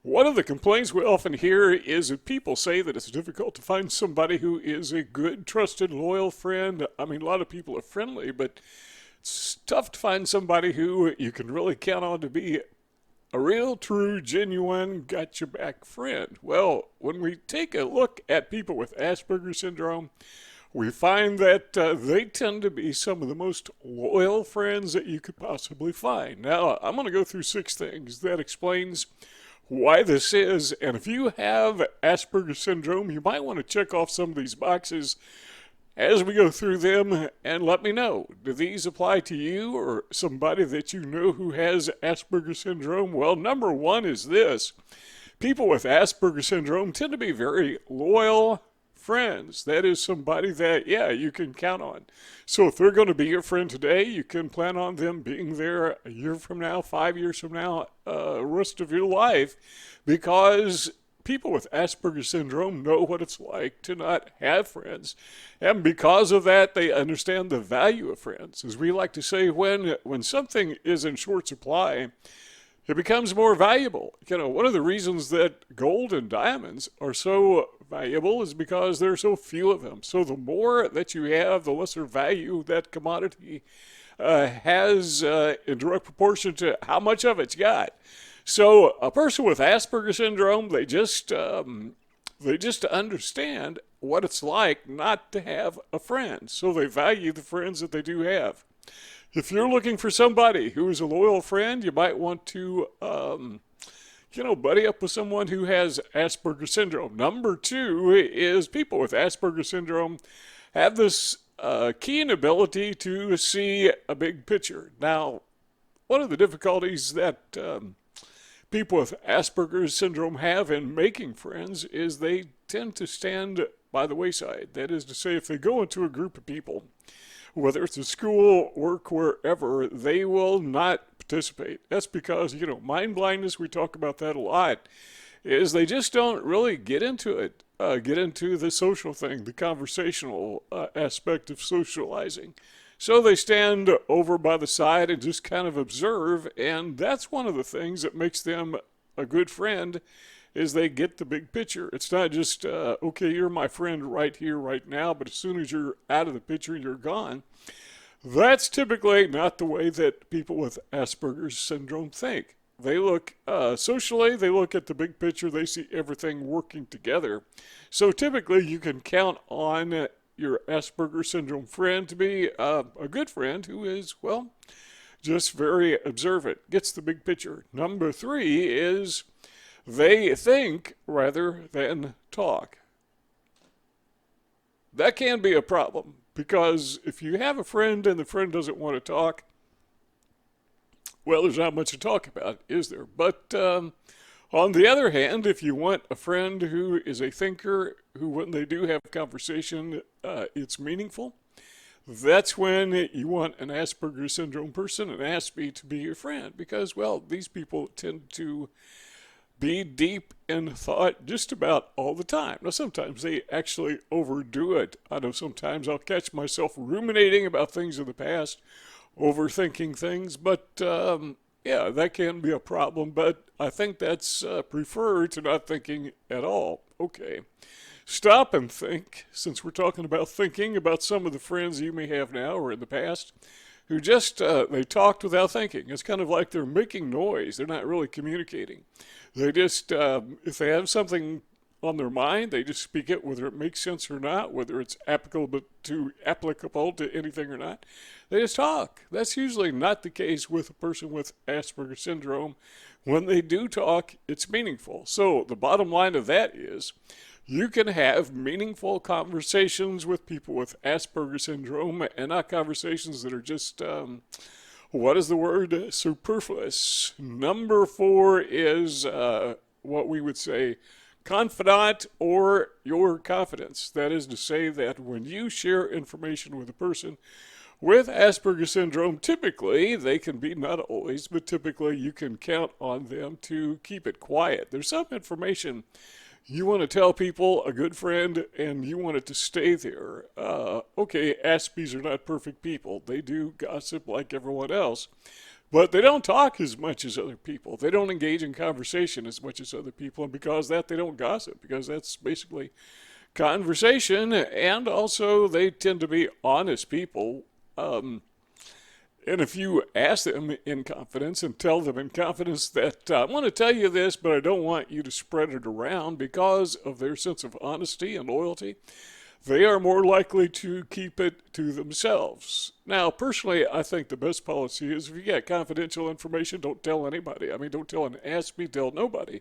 One of the complaints we often hear is that people say that it's difficult to find somebody who is a good, trusted, loyal friend. I mean, a lot of people are friendly, but it's tough to find somebody who you can really count on to be a real, true, genuine, got your back friend. Well, when we take a look at people with Asperger syndrome, we find that they tend to be some of the most loyal friends that you could possibly find. Now, I'm going to go through 6 things that explains why this is, and if you have Asperger syndrome, you might want to check off some of these boxes as we go through them and let me know. Do these apply to you or somebody that you know who has Asperger syndrome? Well, number one is this. People with Asperger syndrome tend to be very loyal friends. That is somebody that, yeah, you can count on. So if they're going to be your friend today, you can plan on them being there a year from now, 5 years from now, rest of your life, because people with Asperger syndrome know what it's like to not have friends. And because of that, they understand the value of friends. As we like to say, when something is in short supply, it becomes more valuable. You know, one of the reasons that gold and diamonds are so valuable is because there are so few of them. So the more that you have, the lesser value that commodity has in direct proportion to how much of it's got. So a person with Asperger syndrome, they just understand what it's like not to have a friend. So they value the friends that they do have. If you're looking for somebody who is a loyal friend, you might want to, buddy up with someone who has Asperger syndrome. Number two is people with Asperger syndrome have this keen ability to see a big picture. Now, one of the difficulties that people with Asperger's syndrome have in making friends is they tend to stand by the wayside. That is to say, if they go into a group of people, whether it's a school, work, wherever, they will not participate. That's because, mind blindness, we talk about that a lot, is they just don't really get into it, get into the social thing, the conversational aspect of socializing. So they stand over by the side and just kind of observe, and that's one of the things that makes them a good friend is they get the big picture. It's not just, okay, you're my friend right here, right now, but as soon as you're out of the picture, you're gone. That's typically not the way that people with Asperger's syndrome think. They look socially, they look at the big picture, they see everything working together. So typically you can count on your Asperger syndrome friend to be a good friend who is, well, just very observant, gets the big picture. Number three is they think rather than talk. That can be a problem because if you have a friend and the friend doesn't want to talk, well, there's not much to talk about, is there? But on the other hand, if you want a friend who is a thinker, who when they do have conversation, it's meaningful, that's when you want an Asperger syndrome person, an Aspie, to be your friend because, well, these people tend to be deep in thought just about all the time. Now, sometimes they actually overdo it. I know sometimes I'll catch myself ruminating about things in the past, overthinking things, but yeah, that can be a problem, but I think that's preferred to not thinking at all. Okay. Stop and think, since we're talking about thinking about some of the friends you may have now or in the past who just, they talked without thinking. It's kind of like they're making noise. They're not really communicating. They just, if they have something on their mind, they just speak it, whether it makes sense or not, whether it's applicable to anything or not. They just talk. That's usually not the case with a person with Asperger syndrome. When they do talk, it's meaningful. So the bottom line of that is you can have meaningful conversations with people with Asperger syndrome and not conversations that are just, what is the word? Superfluous. Number four is what we would say confidant or your confidants. That is to say that when you share information with a person with Asperger syndrome, typically, they can be, not always, but typically you can count on them to keep it quiet. There's some information you want to tell people, a good friend, and you want it to stay there. Okay, Aspies are not perfect people. They do gossip like everyone else. but they don't talk as much as other people. They don't engage in conversation as much as other people, and because of that, they don't gossip, because that's basically conversation. And also, they tend to be honest people. And if you ask them in confidence and tell them in confidence that I want to tell you this, but I don't want you to spread it around, because of their sense of honesty and loyalty, they are more likely to keep it to themselves. Now, personally, I think the best policy is if you get confidential information, don't tell anybody. I mean, don't tell an Aspie, tell nobody.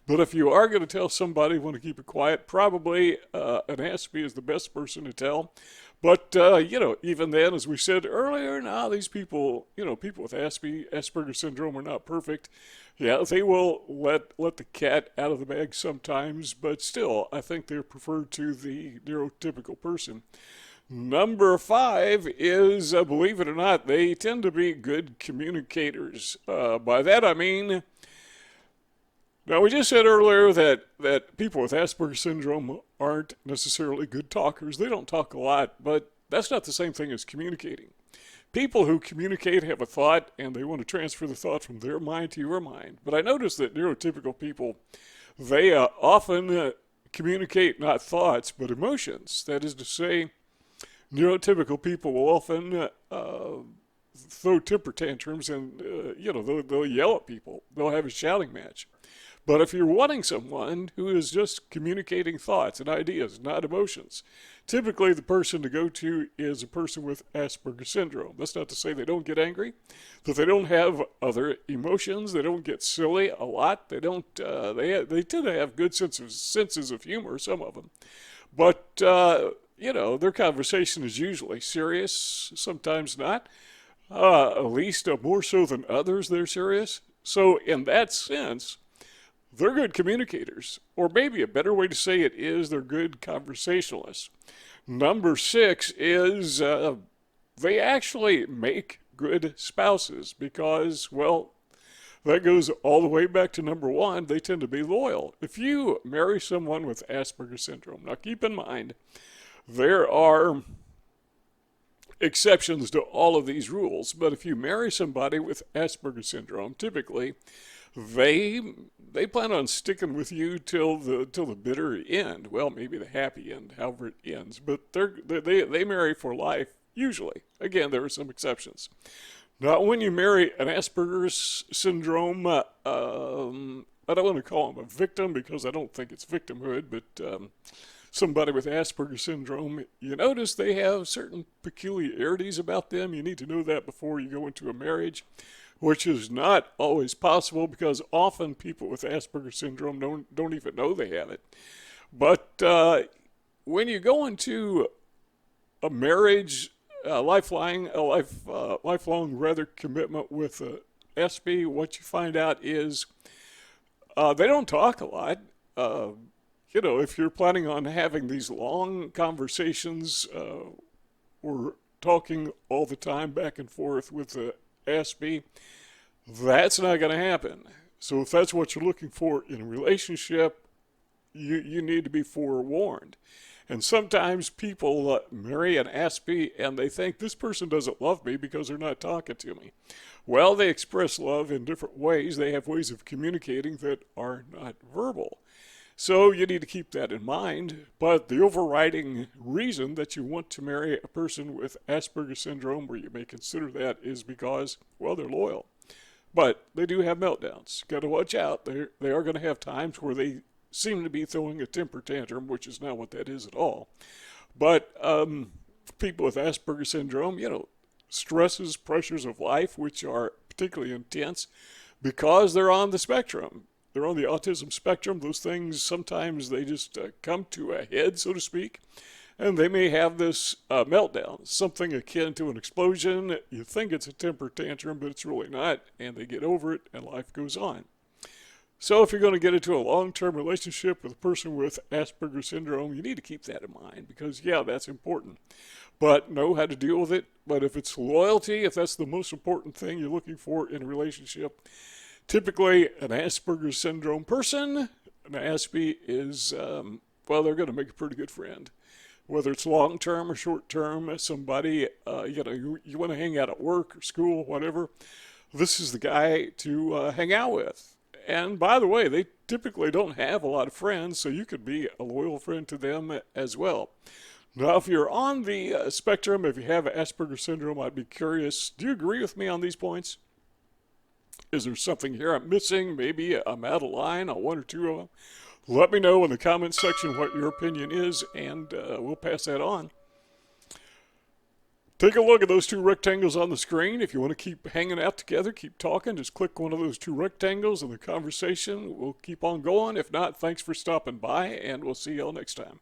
But if you are going to tell somebody, want to keep it quiet, probably an Aspie is the best person to tell. But, even then, as we said earlier, now these people, people with Asperger syndrome are not perfect. Yeah, they will let the cat out of the bag sometimes, but still, I think they're preferred to the neurotypical person. Number 5 is, believe it or not, they tend to be good communicators. By that I mean, now, we just said earlier that people with Asperger syndrome aren't necessarily good talkers. They don't talk a lot, but that's not the same thing as communicating. People who communicate have a thought, and they want to transfer the thought from their mind to your mind. But I notice that neurotypical people, they often communicate not thoughts, but emotions. That is to say, neurotypical people will often throw temper tantrums, and they'll yell at people. They'll have a shouting match. But if you're wanting someone who is just communicating thoughts and ideas, not emotions, typically the person to go to is a person with Asperger syndrome. That's not to say they don't get angry, that they don't have other emotions. They don't get silly a lot. They don't. They tend to have good senses of humor, some of them, but their conversation is usually serious. Sometimes not. At least more so than others, they're serious. So in that sense, they're good communicators, or maybe a better way to say it is they're good conversationalists. Number 6 is they actually make good spouses because, well, that goes all the way back to number 1. They tend to be loyal. If you marry someone with Asperger syndrome, now keep in mind, there are exceptions to all of these rules, but if you marry somebody with Asperger syndrome, typically they plan on sticking with you till the bitter end. Well, maybe the happy end, however it ends. But they marry for life usually. Again, there are some exceptions. Now, when you marry an Asperger's syndrome, I don't want to call him a victim because I don't think it's victimhood, but somebody with Asperger's syndrome, you notice they have certain peculiarities about them. You need to know that before you go into a marriage, which is not always possible because often people with Asperger syndrome don't even know they have it. But when you go into a marriage, lifelong commitment with Aspie, what you find out is they don't talk a lot. If you're planning on having these long conversations or talking all the time back and forth with Aspie, that's not going to happen. So if that's what you're looking for in a relationship, you need to be forewarned. And sometimes people marry an Aspie and they think this person doesn't love me because they're not talking to me. Well, they express love in different ways. They have ways of communicating that are not verbal. So you need to keep that in mind. But the overriding reason that you want to marry a person with Asperger syndrome, where you may consider that, is because, well, they're loyal. But they do have meltdowns. Got to watch out. They are going to have times where they seem to be throwing a temper tantrum, which is not what that is at all. But people with Asperger syndrome, stresses, pressures of life, which are particularly intense because they're on the spectrum. They're on the autism spectrum. Those things, sometimes they just come to a head, so to speak, and they may have this meltdown, something akin to an explosion. You think it's a temper tantrum, but it's really not, and they get over it, and life goes on. So if you're going to get into a long-term relationship with a person with Asperger syndrome, you need to keep that in mind because, yeah, that's important. But know how to deal with it. But if it's loyalty, if that's the most important thing you're looking for in a relationship, typically an Asperger syndrome person, an Aspie is, they're going to make a pretty good friend. Whether it's long-term or short-term, somebody, you want to hang out at work or school, whatever, this is the guy to hang out with. And by the way, they typically don't have a lot of friends, so you could be a loyal friend to them as well. Now, if you're on the spectrum, if you have Asperger syndrome, I'd be curious, do you agree with me on these points? Is there something here I'm missing? Maybe I'm out of line on one or two of them? Let me know in the comments section what your opinion is, and we'll pass that on. Take a look at those two rectangles on the screen. If you want to keep hanging out together, keep talking, just click one of those two rectangles and the conversation will keep on going. If not, thanks for stopping by, and we'll see y'all next time.